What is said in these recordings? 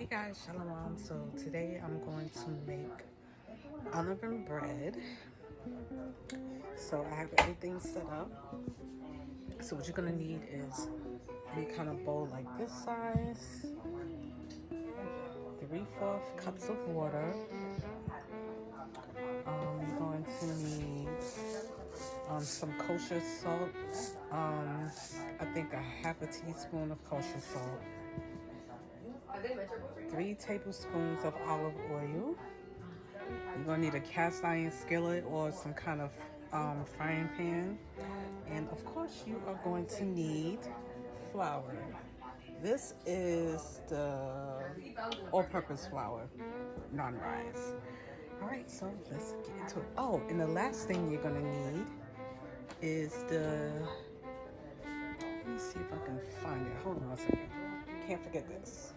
Hey guys, shalom. So today I'm going to make unleavened bread. So I have everything set up. So what you're gonna need is any kind of bowl like this size, 3/4 cups of water. You're going to need some kosher salt. I think a half a teaspoon of kosher salt, 3 tablespoons of olive oil. You're gonna need a cast iron skillet or some kind of frying pan. And of course you are going to need flour. This is the all-purpose flour, non-rise. All right, so let's get into it. Oh, and the last thing you're gonna need is let me see if I can find it. Hold on a second. Can't forget this.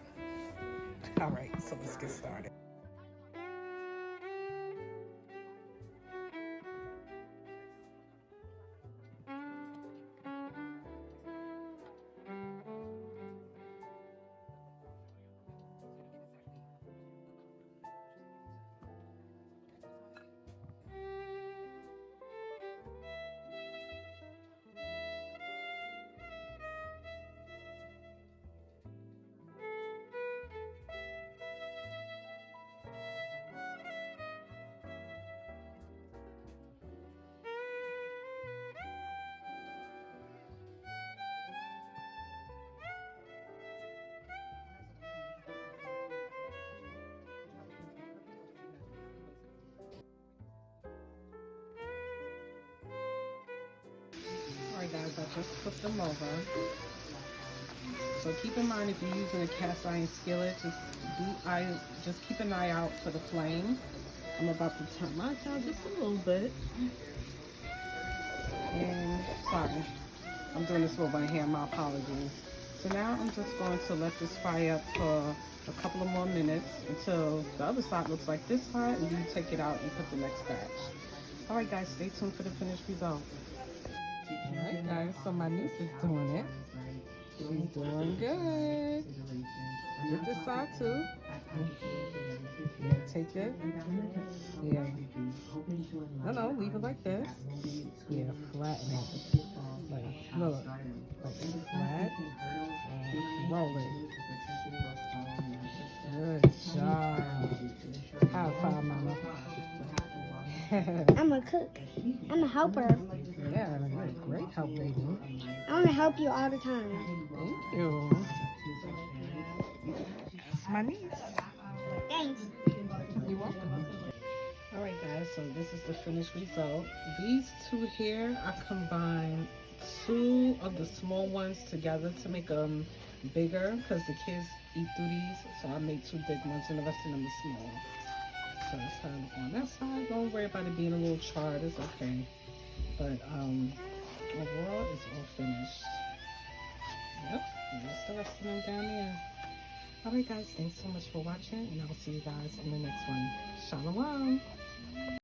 All right, so let's get started. Alright guys, I just flipped them over. So keep in mind, if you're using a cast iron skillet, just keep an eye out for the flame. I'm about to turn mine down just a little bit. And sorry, I'm doing this over here, my apologies. So now I'm just going to let this fry up for a couple of more minutes until the other side looks like this side, and you take it out and put the next batch. Alright guys, stay tuned for the finished result. Alright guys, so my niece is doing it. She's doing good. Get this side too. Yeah, take it. Yeah. No, leave it like this. Yeah, flatten it. Like, look. Like flat. And roll it. Good job. High five, mama. I'm a cook. I'm a helper. Yeah, you're a great help, baby. I want to help you all the time. Thank you. That's my niece. Thanks. You're welcome. Alright guys, so this is the finished result. These two here, I combined 2 of the small ones together to make them bigger because the kids eat through these. So I made 2 big ones and the rest of them are small. So that's how it look on that side. Don't worry about it being a little charred, it's okay. But overall it's all finished. Yep, and that's the rest of them down there. Alright guys, thanks so much for watching, and I'll see you guys in the next one. Shalom!